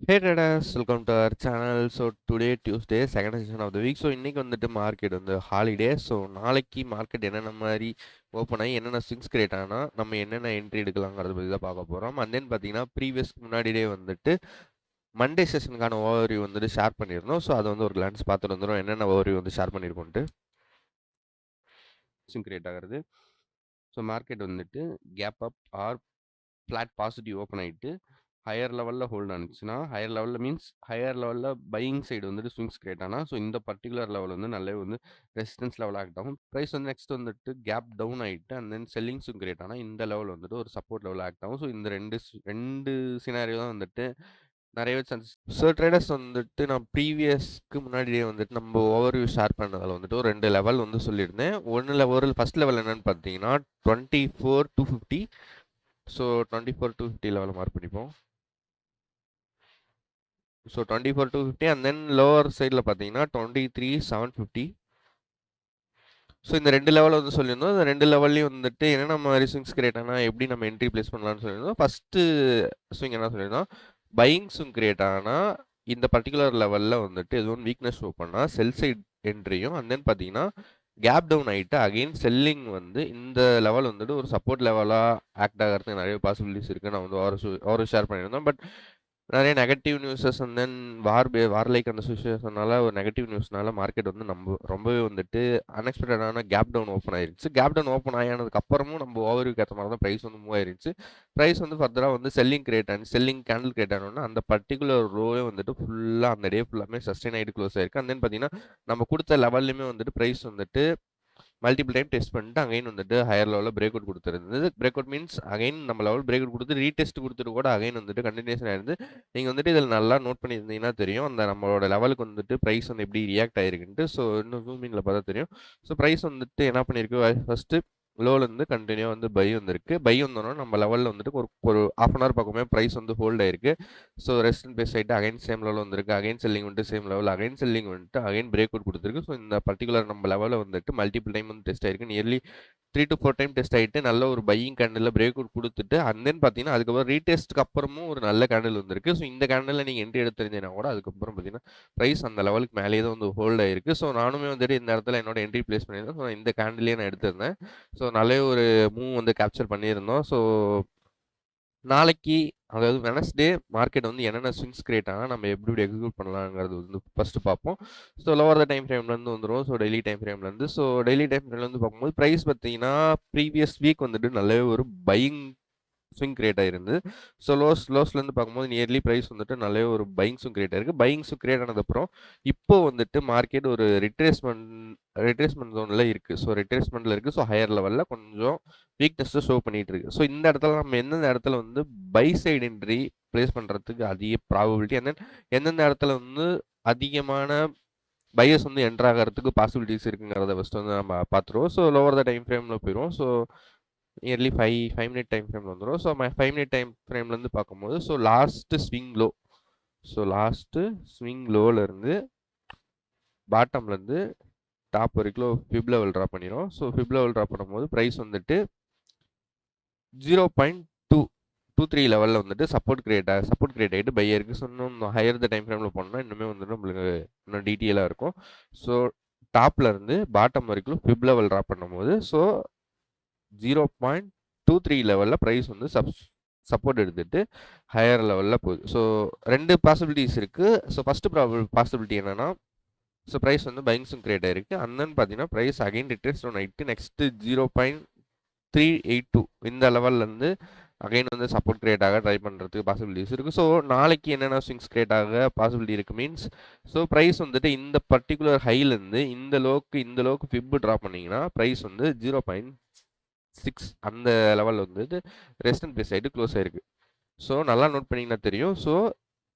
Hey traders, welcome to our channel. So today Tuesday, second session of the week. So இன்னைக்கு வந்துட்டு market வந்து holiday. So நாளைக்கு market என்னென்ன மாதிரி open ஆகி என்னென்ன ஸ்விங்ஸ் கிரியேட் ஆனால் நம்ம என்னென்ன என்ட்ரி எடுக்கலாங்கிறத பற்றி தான் பார்க்க போகிறோம். அண்ட் தென் பார்த்தீங்கன்னா ப்ரீவியஸ்க்கு முன்னாடியே வந்துட்டு மண்டே செஷனுக்கான ஓவர்வியூ வந்துட்டு ஷேர் பண்ணியிருந்தோம். ஸோ அதை வந்து ஒரு கிளான்ஸ் பார்த்துட்டு வந்துடும் என்னென்ன ஓவர்வியூ வந்து ஷேர் பண்ணியிருக்கோன்ட்டு ஸ்விங் கிரியேட் ஆகிறது. ஸோ மார்க்கெட் வந்துட்டு gap up or flat positive open ஆகிட்டு ஹையர் லெவலில் ஹோல்ட் ஆனிச்சுன்னா ஹையர் லெவலில் மீன்ஸ் ஹையர் லெவலில் பையிங் சைடு வந்துட்டு ஸ்விங்ஸ் கிரியேட் ஆனால் ஸோ இந்த பர்டிகுலர் லெவல் வந்து நல்ல வந்து ரெசிஸ்டன்ஸ் லெவல் ஆக்ட் ஆகும். ப்ரைஸ் வந்து நெக்ஸ்ட் வந்துட்டு கேப் டவுன் ஆகிட்டு and then selling swing create ஆனால் இந்த லெவல் வந்துட்டு ஒரு சப்போர்ட் லெவல் ஆக்ட் ஆகும். ஸோ இந்த ரெண்டு சினாரியோ தான் வந்துட்டு நிறையவே சான்சஸ். ஸோ ட்ரேடர்ஸ் வந்துட்டு நான் ப்ரீவியஸ்க்கு முன்னாடியே வந்துட்டு நம்ம ஓவர்வியூ ஷேர் பண்ணதில் வந்துட்டு ஒரு 2 லெவல் வந்து சொல்லியிருந்தேன். ஃபர்ஸ்ட் லெவல் என்னன்னு பார்த்தீங்கன்னா 24,250. ஸோ 24,250 லெவலில் மார்க் பண்ணிப்போம். ஸோ 24,250 அண்ட் தென் லோவர் சைடில் பார்த்தீங்கன்னா 23,750. ஸோ இந்த 2 லெவல் வந்து சொல்லியிருந்தோம். இந்த 2 லெவல்லையும் வந்துட்டு என்னென்ன மாதிரி ஸ்விங்ஸ் கிரியேட் ஆனால் எப்படி நம்ம என்ட்ரி பிளேஸ் பண்ணலாம்னு சொல்லியிருந்தோம். ஃபஸ்ட்டு ஸ்விங் என்ன சொல்லியிருந்தோம், பையிங் ஸ்விங் கிரியேட் ஆனால் இந்த பர்டிகுலர் லெவலில் வந்துட்டு எதுவும் வீக்னஸ் ஷோ பண்ணால் செல் சைட் என்ட்ரியும் அண்ட் தென் பார்த்தீங்கன்னா கேப் டவுன் ஆகிட்டு அகெயின் செல்லிங் வந்து இந்த லெவல் வந்துட்டு ஒரு சப்போர்ட் லெவலாக ஆக்ட் ஆகிறதுக்கு நிறைய பாசிபிலிட்டிஸ் இருக்குது. நான் வந்து ஒரு ஷேர் பண்ணியிருந்தோம். பட் நிறைய negative newses and then war like அந்த சுச்சுவேஷனால ஒரு நெகட்டிவ் நியூஸ்னால மார்க்கெட் வந்து நம்ம ரொம்பவே வந்துட்டு அன்எக்ஸ்பெக்டடான கேப் டவுன் ஓப்பன் ஆயிருச்சு. கேப் டவுன் ஓப்பன் ஆனதுக்கு அப்புறமும் நம்ம ஓவர்வியூக்கு ஏற்ற மாதிரி தான் ப்ரைஸ் வந்து மூவ் ஆயிருச்சு. ப்ரைஸ் வந்து ஃபர்தராக வந்து செல்லிங் கேண்டில் கிரியேட் ஆனோன்னா அந்த பர்டிகுலர் ரோவே வந்துட்டு ஃபுல்லாக அந்த டே ஃபுல்லாமே சஸ்டெயின் ஆகிட்டு க்ளோஸ் ஆயிருக்கு. அண்ட் தென் பார்த்தீங்கன்னா நம்ம கொடுத்த லெவல்லையுமே வந்துட்டு ப்ரைஸ் வந்துட்டு மல்டிபிள் டைம் டெஸ்ட் பண்ணிட்டு அகைன் வந்துட்டு ஹையர் லெவலில் பிரேக் அவுட் கொடுத்துருந்தது. பிரேக் அவுட் மீன்ஸ் அகைன் நம்ம லெவல் பிரேக் அவுட் கொடுத்து ரீடெஸ்ட் கொடுத்துட்டு கூட அகைன் வந்துட்டு கண்டினியூஷன் ஆயிருந்து. நீங்கள் வந்துட்டு இதில் நல்லா நோட் பண்ணியிருந்தீங்கன்னா தெரியும் அந்த நம்மளோட லெவலுக்கு வந்துட்டு ப்ரைஸ் வந்து எப்படி ரியாக்ட் ஆயிருக்குன்ட்டு. ஸோ இன்னும் ஜூமிங்கில் பார்த்தா தெரியும். ஸோ ப்ரைஸ் வந்துட்டு என்ன பண்ணியிருக்கு, ஃபஸ்ட்டு லோலேருந்து கண்டினியூ வந்து பை வந்திருக்கு. பை வந்தோன்னா நம்ம லெவலில் வந்துட்டு ஒரு ஹாஃப் அன் ஹவர் பக்கமே ப்ரைஸ் வந்து ஹோல்ட் ஆயிருக்கு. ஸோ ரெஸ்டன் பேஸ் ஆகிட்டு அகைன் சேம் லெவலில் வந்திருக்கு. அகைன் செல்லிங் வந்துட்டு சேம் லெவல், அகைன் செல்லிங் வந்துட்டு அகைன் பிரேக் அவுட் கொடுத்துருக்கு. ஸோ இந்த பர்டிகுலர் நம்ம லெவலில் வந்துட்டு மல்டிபிள் டைம் வந்து டெஸ்ட் ஆயிருக்கு. நியர்லி 3 to 4 டைம் டெஸ்ட் ஆகிட்டு நல்ல ஒரு பையிங் கேண்டில் பிரேக் அவுட் கொடுத்துட்டு அண்ட் தென் பார்த்தீங்கன்னா அதுக்கப்புறம் ரீடெஸ்ட்டுக்கு அப்புறமும் ஒரு நல்ல கேண்டில் வந்திருக்கு. ஸோ இந்த கேண்டில் நீங்கள் என்ட்ரி எடுத்துருந்தீங்கன்னா கூட அதுக்கப்புறம் பார்த்தீங்கன்னா ப்ரைஸ் அந்த லெவலுக்கு மேலேயே தான் வந்து ஹோல்ட் ஆயிருக்கு. ஸோ நானுமே வந்துட்டு இந்த இடத்துல என்னோட என்ட்ரி பிளேஸ் பண்ணியிருந்தேன். ஸோ இந்த கேண்டிலே நான் எடுத்திருந்தேன். ஸோ நல்ல ஒரு மூவ் வந்து கேப்சர் பண்ணியிருந்தோம். ஸோ நாளைக்கு அதாவது வெனஸ்டே மார்க்கெட் வந்து என்னென்ன ஸ்விங்ஸ் கிரியேட் ஆனால் நம்ம எப்படி எக்ஸிக்யூட் பண்ணலாங்கிறது வந்து ஃபஸ்ட்டு பார்ப்போம். ஸோ லோவர் த டைம் ஃப்ரேம்லேருந்து வந்துடும். ஸோ டெய்லி டைம் ஃப்ரேம்லேருந்து டெய்லி டைம் ஃப்ரேம்லேருந்து பார்க்கும்போது ப்ரைஸ் பார்த்தீங்கன்னா ப்ரீவியஸ் வீக் வந்துட்டு நல்லாவே ஒரு பையிங் ஸ்விங் கிரியேட் ஆயிருந்து. ஸோ லோஸ்லேருந்து பார்க்கும்போது நியர்லி ப்ரைஸ் வந்துட்டு நல்ல ஒரு பையிங் ஸ்விங் கிரியேட் ஆயிருக்கு. பையிங் ஸ்விங் கிரியேட் ஆனதுக்கப்புறம் இப்போ வந்துட்டு மார்க்கெட் ஒரு ரிட்ரேஸ்மெண்ட் ஜோனில் இருக்குது. ஸோ ரிட்ரேஸ்மெண்ட்டில் இருக்குது. ஸோ ஹையர் லெவலில் கொஞ்சம் வீக்னஸ் ஷோ பண்ணிட்டு இருக்கு. ஸோ இந்த இடத்துல நம்ம எந்தெந்த இடத்துல வந்து பை சைடு என்ட்ரி பிளேஸ் பண்ணுறதுக்கு அதிக ப்ராபபிலிட்டி அண்ட் தென் எந்தெந்த இடத்துல வந்து அதிகமான பையர்ஸ் வந்து என்ட்ரு ஆகிறதுக்கு பாசிபிலிட்டிஸ் இருக்குங்கிறத ஃபஸ்ட்டு வந்து நம்ம பார்த்துருவோம். ஸோ லோவர் த டைம் ஃப்ரேமில் போயிடுவோம். ஸோ நியர்லி 5 மினிட் டைம் ஃப்ரேமில் வந்துடும். ஸோ 5 மினிட் டைம் ஃப்ரேம்லேருந்து பார்க்கும்போது லாஸ்ட்டு ஸ்விங் லோலேருந்து பாட்டம்லேருந்து டாப் வரைக்கும் ஃபிப் லெவல் ட்ரா பண்ணிடும். ஸோ ஃபிப் லெவல் ட்ரா பண்ணும்போது ப்ரைஸ் வந்துட்டு 0.223 லெவலில் வந்துட்டு சப்போர்ட் கிரியேட் ஆகிட்டு பை இருக்குது. ஸோ இன்னும் ஹையர் த டைம் ஃப்ரேமில் போனோம்னா இன்னுமே வந்துட்டு நம்மளுக்கு இன்னும் டீட்டெயிலாக இருக்கும். ஸோ டாப்ல இருந்து பாட்டம் வரைக்கும் ஃபிப் லெவல் ட்ரா பண்ணும்போது 0.23 லெவலில் ப்ரைஸ் வந்து சப்போர்ட் எடுத்துட்டு ஹையர் லெவலில் போகுது. ஸோ 2 பாசிபிலிட்டிஸ் இருக்குது. ஸோ ஃபஸ்ட்டு பாசிபிலிட்டி என்னன்னா, ஸோ ப்ரைஸ் வந்து பையிங்ஸும் கிரியேட் ஆயிருக்கு. அண்ட் தென் பார்த்தீங்கன்னா ப்ரைஸ் அகைன் ரிட்ரேஸ் டவுன் ஆகிட்டு நெக்ஸ்ட்டு 0.382 இந்த லெவல்லேருந்து அகைன் வந்து சப்போர்ட் கிரியேட் ஆக ட்ரை பண்ணுறதுக்கு பாசிபிலிட்டிஸ் இருக்குது. ஸோ நாளைக்கு என்னென்ன ஸ்விங்ஸ் கிரியேட் ஆக பாசிபிலிட்டி இருக்குது மீன்ஸ், ஸோ ப்ரைஸ் வந்துட்டு இந்த பர்டிகுலர் ஹைலேருந்து இந்த லோக்கு ஃபிப் ட்ரா பண்ணிங்கன்னா ப்ரைஸ் வந்து 0.6 அந்த லெவலில் வந்துட்டு ரெஸ்டன் பேஸ் ஆகிட்டு க்ளோஸ் ஆயிருக்கு. ஸோ நல்லா நோட் பண்ணிங்கன்னா தெரியும். ஸோ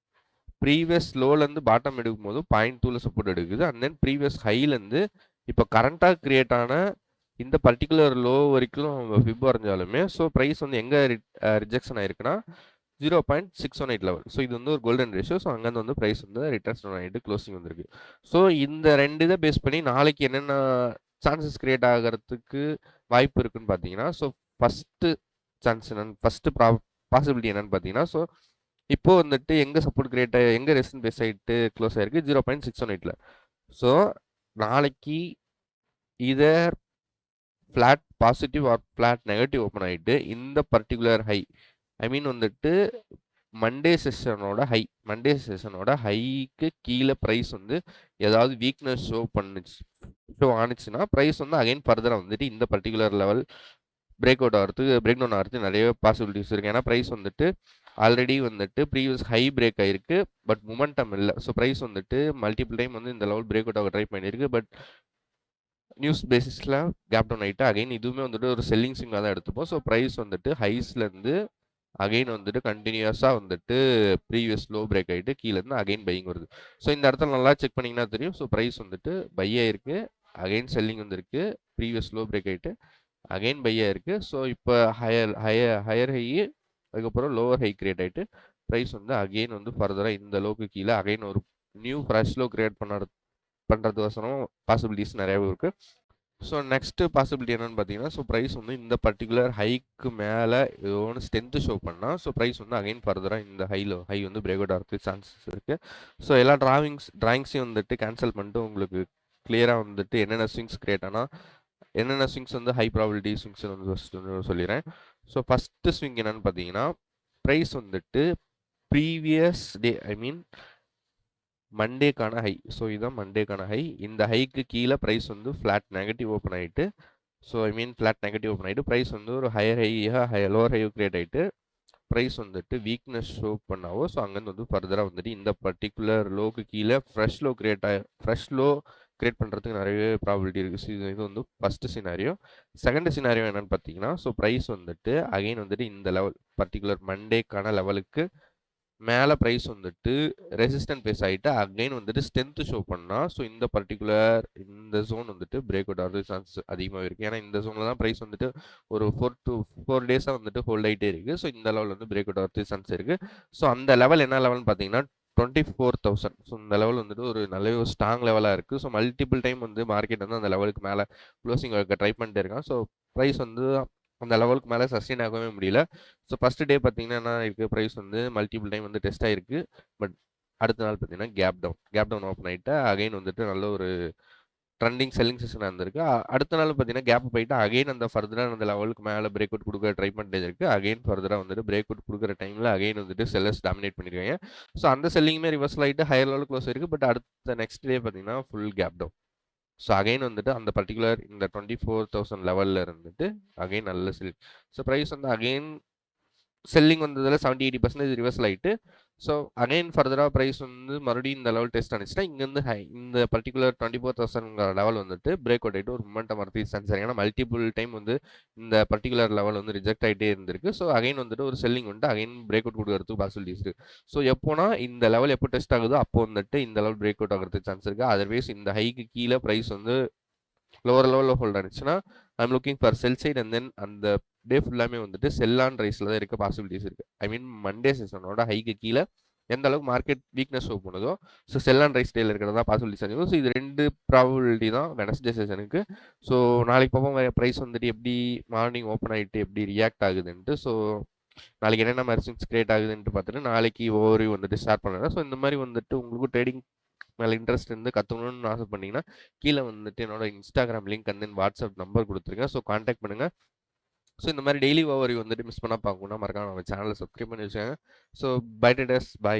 ப்ரீவியஸ் லோலேருந்து பாட்டம் எடுக்கும் போது 0.2ல சப்போர்ட் எடுக்குது. அண்ட் தென் ப்ரீவியஸ் ஹைலேருந்து இப்போ கரண்ட்டாக கிரியேட் ஆன இந்த பர்டிகுலர் லோ வரைக்கும் ஃபிப் வரைஞ்சாலுமே ஸோ ப்ரைஸ் வந்து எங்கே ரிஜெக்ஷன் ஆயிருக்குன்னா 0.618 லெவல். ஸோ இது வந்து ஒரு கோல்டன் ரேஷியோ. ஸோ அங்கேருந்து வந்து ப்ரைஸ் வந்து ரிட்டர்ன் ஆகிட்டு க்ளோசிங் வந்திருக்கு. ஸோ இந்த 2 இதை பேஸ் பண்ணி நாளைக்கு என்னென்ன சான்சஸ் கிரியேட் ஆகிறதுக்கு வாய்ப்பு இருக்குன்னு பார்த்தீங்கன்னா, ஸோ ஃபஸ்ட்டு பாசிபிலிட்டி என்னன்னு பார்த்தீங்கன்னா, ஸோ இப்போ வந்துட்டு எங்கே சப்போர்ட் கிரியேட் எங்கே ரெசிஸ்டன்ஸ் பேஸ் ஆகிட்டு க்ளோஸ் ஆயிருக்கு 0.618ல. ஸோ நாளைக்கு இதர் flat positive or flat negative open ஆகிட்டு இந்த பர்டிகுலர் ஹை, ஐ மீன் வந்துட்டு மண்டே செஷனோட ஹைக்கு கீழே ப்ரைஸ் வந்து ஏதாவது வீக்னஸ் ஷோ ஆனிச்சுன்னா ப்ரைஸ் வந்து அகைன் ஃபர்தராக வந்துட்டு இந்த பர்டிகுலர் லெவல் பிரேக் டவுன் ஆகிறதுக்கு நிறைய பாசிபிலிட்டிஸ் இருக்குது. ஏன்னா ப்ரைஸ் வந்துட்டு ஆல்ரெடி வந்துட்டு ப்ரீவியஸ் ஹை பிரேக் ஆகிருக்கு, பட் மொமெண்டம் இல்லை. ஸோ ப்ரைஸ் வந்துட்டு மல்டிபிள் டைம் வந்து இந்த லெவல் பிரேக் அவுட் ஆக ட்ரை பண்ணியிருக்கு, பட் நியூஸ் பேசிஸில் கேப் டவுன் ஆகிட்டு அகைன் இதுவுமே வந்துட்டு ஒரு செல்லிங் ஸ்விங்காக தான் எடுத்துப்போம். ஸோ ப்ரைஸ் வந்துட்டு ஹைஸ்லேருந்து அகைன் வந்துட்டு கண்டினியூஸாக வந்துட்டு ப்ரீவியஸ் லோ பிரேக் ஆகிட்டு கீழேருந்து அகைன் பையிங் வருது. ஸோ இந்த இடத்துல நல்லா செக் பண்ணிங்கன்னா தெரியும். ஸோ ப்ரைஸ் வந்துட்டு பை ஆயிருக்கு, அகைன் செல்லிங் வந்துருக்கு, ப்ரீவியஸ் லோ பிரேக் ஆகிட்டு அகைன் பை ஆயிருக்கு. ஸோ இப்போ ஹையர் ஹை அதுக்கப்புறம் லோவர் ஹை கிரியேட் ஆகிட்டு ப்ரைஸ் வந்து அகைன் வந்து ஃபர்தராக இந்த லோக்கு கீழே அகைன் ஒரு நியூ ஃப்ரெஷ் லோ கிரியேட் பண்ணுறதுக்கோசரம் பாசிபிலிட்டிஸ் நிறையாவே இருக்குது. ஸோ நெக்ஸ்ட்டு பாசிபிலிட்டி என்னென்னு பார்த்தீங்கன்னா, ஸோ ப்ரைஸ் வந்து இந்த பர்டிகுலர் ஹைக்கு மேலே ஏதோ ஒன்று ஸ்ட்ரென்த்து ஷோ பண்ணால் ஸோ ப்ரைஸ் வந்து அகைன் ஃபர்தராக இந்த ஹை வந்து பிரேக் அவுட் ஆகிறதுக்கு சான்சஸ் இருக்குது. ஸோ எல்லா ட்ராயிங்ஸையும் வந்துட்டு கேன்சல் பண்ணிட்டு உங்களுக்கு கிளியராக வந்துட்டு என்னென்ன ஸ்விங்ஸ் கிரியேட் ஆனால் என்னென்ன ஸ்விங்ஸ் வந்து ஹை ப்ராபிலிட்டி ஸ்விங்ஸ் வந்து ஃபஸ்ட்டு சொல்லிடுறேன். ஸோ ஃபஸ்ட்டு ஸ்விங் என்னென்னு பார்த்தீங்கன்னா, ப்ரைஸ் வந்துட்டு ப்ரீவியஸ் டே ஐ மீன் மண்டேக்கான ஹை. ஸோ இதுதான் மண்டேக்கான ஹை. இந்த ஹைக்கு கீழே ப்ரைஸ் வந்து ஃப்ளாட் நெகட்டிவ் ஓப்பன் ஆகிட்டு ஃப்ளாட் நெகட்டிவ் ஓப்பன் ஆகிட்டு ப்ரைஸ் வந்து ஒரு ஹையர் லோவர் ஹை கிரியேட் ஆகிட்டு ப்ரைஸ் வந்துட்டு வீக்னஸ் ஷோ பண்ணாவோ ஸோ அங்கேருந்து வந்து ஃபர்தராக வந்துட்டு இந்த பர்டிகுலர் லோக்கு கீழே ஃப்ரெஷ் லோ கிரியேட் பண்ணுறதுக்கு நிறையவே ப்ராபிலிட்டி இருக்குது. இது வந்து ஃபஸ்ட்டு சினாரியோ. செகண்ட் சினாரியோ என்னென்னு பார்த்தீங்கன்னா, ஸோ ப்ரைஸ் வந்துட்டு அகைன் வந்துட்டு இந்த லெவல் பர்டிகுலர் மண்டேக்கான லெவலுக்கு மேலே ப்ரைஸ் வந்துட்டு ரெசிஸ்டன்ட் பேஸ் ஆகிட்டு அகைன் வந்துட்டு ஸ்ட்ரென்த்து ஷோ பண்ணால் ஸோ இந்த பர்டிகுலர் இந்த ஜோன் வந்துட்டு பிரேக் அவுட் ஆகிறது சான்ஸ் அதிகமாக இருக்குது. ஏன்னா இந்த ஜோனில் தான் ப்ரைஸ் வந்துட்டு ஒரு 4 டேஸாக வந்துட்டு ஹோல்ட் ஆகிட்டே இருக்குது. ஸோ இந்த லெவல் வந்து பிரேக் அவுட் ஆகிறது சான்ஸ் இருக்குது. ஸோ அந்த லெவல் என்ன லெவல்னு பார்த்தீங்கன்னா 24,000. ஸோ இந்த லெவல் வந்துட்டு ஒரு நல்ல ஒரு ஸ்ட்ராங் லெவலாக இருக்குது. ஸோ மல்டிபிள் டைம் வந்து மார்க்கெட் வந்து அந்த லெவலுக்கு மேலே க்ளோசிங் வைக்க ட்ரை பண்ணிட்டே இருக்கான். ஸோ ப்ரைஸ் வந்து அந்த லெவலுக்கு மேலே சஸ்டெயின் ஆகவே முடியல. ஸோ ஃபஸ்ட்டு டே பார்த்தீங்கன்னா என்ன இருக்குது, ப்ரைஸ் வந்து மல்டிபிள் டைம் வந்து டெஸ்ட் ஆகிருக்கு. பட் அடுத்த நாள் பார்த்தீங்கன்னா கேப் டவுன் ஓப்பன் ஆகிட்டு அகைன் வந்துட்டு நல்ல ஒரு ட்ரெண்டிங் செல்லிங் செஷனாக இருந்திருக்கு. அடுத்த நாள் பார்த்தீங்கன்னா கேப் போயிட்டு அகைன் அந்த ஃபர்தராக அந்த லெவலுக்கு மேலே பிரேக் அவுட் கொடுக்க ட்ரை பண்ணிட்டே இருக்குது. அகைன் ஃபர்தராக வந்துட்டு பிரேக் அவுட் கொடுக்குற டைமில் அகைன் வந்துட்டு செல்லர்ஸ் டாமினேட் பண்ணியிருக்காங்க. ஸோ அந்த செல்லிங்குமே ரிவர்சல் ஆகிட்டு ஹையர் லெவல் க்ளோஸ் ஆயிருக்கு. பட் அடுத்த நெக்ஸ்ட் டே பார்த்தீங்கன்னா full gap down. So again வந்துட்டு அந்த பர்டிகுலர் இந்த 24,000 லெவலில் இருந்துட்டு அகைன் நல்ல செல்லிங். ஸோ ப்ரைஸ் வந்து அகைன் செல்லிங் வந்ததில் 70-80% ரிவர்சல் ஆகிட்டு ஸோ அகைன் ஃபர்தராக ப்ரைஸ் வந்து மறுபடியும் இந்த லெவல் டெஸ்ட் ஆனிச்சுன்னா இங்கேருந்து இந்த பர்டிகுலர் 24,000 லெவல் வந்துட்டு பிரேக் அவுட் ஆகிட்டு ஒரு மொமெண்டம் வரதுக்கு சான்ஸ். ஏன்னா மல்டிபிள் டைம் வந்து இந்த பர்டிகுலர் லெவல் வந்து ரிஜெக்ட் ஆகிட்டே இருந்திருக்கு. ஸோ அகைன் வந்துட்டு ஒரு செல்லிங் வந்துட்டு அகைன் பிரேக் அவுட் கொடுக்கறதுக்கு பாசிபிலிட்டிஸ் இருக்குது. ஸோ எப்போனா இந்த லெவல் எப்போ டெஸ்ட் ஆகுதோ அப்போ வந்துட்டு இந்த லெவல் பிரேக் அவுட் ஆகிறதுக்கு சான்ஸ் இருக்குது. அதர்வைஸ் இந்த ஹைக்கு கீழே ப்ரைஸ் வந்து லோவர் லெவலில் ஹோல்ட் ஆனிச்சுன்னா I'm looking for sell side and then அந்த டே ஃபுல்லாமே வந்துட்டு செல் ஆன் ரைஸில் தான் இருக்க பாசிபிலிட்டிஸ் இருக்குது. ஐ மீன் மண்டே செஷனோட ஹைக்கு கீழே எந்த அளவுக்கு மார்க்கெட் வீக்னஸ் ஷோ பண்ணுதோ ஸோ செல் ஆன் ரைஸ் டேல இருக்கிறதா பாசிபிலிட்டிஸ் அதிகம். ஸோ இது 2 ப்ராபபிலிட்டி தான் வெனஸ்டே செஷனுக்கு. ஸோ நாளைக்கு பார்ப்போம் ப்ரைஸ் வந்துட்டு எப்படி மார்னிங் ஓப்பன் ஆகிட்டு எப்படி ரியாக்ட் ஆகுதுன்ட்டு. ஸோ நாளைக்கு என்னென்ன மாதிரி ஸ்விங்ஸ் கிரியேட் ஆகுதுன்ட்டு பார்த்துட்டு நாளைக்கு ஓவர் வந்துட்டு ஸ்டார்ட் பண்ணுறேன். ஸோ இந்த மாதிரி வந்துட்டு உங்களுக்கு ட்ரேடிங் மேலே இன்ட்ரெஸ்ட் இருந்து கற்றுக்கணும்னு ஆசைப்பட்டீங்கன்னா கீழே வந்துட்டு என்னோட Instagram link and then WhatsApp number கொடுத்துருக்கேன். ஸோ கான்டாக்ட் பண்ணுங்கள். ஸோ இந்த மாதிரி டெய்லி ஓவர் வந்துட்டு மிஸ் பண்ணால் பார்க்கணும்னா மறக்காம நம்ம சேனலை சப்ஸ்கிரைப் பண்ணி வச்சுக்கோங்க. So bye traders, by.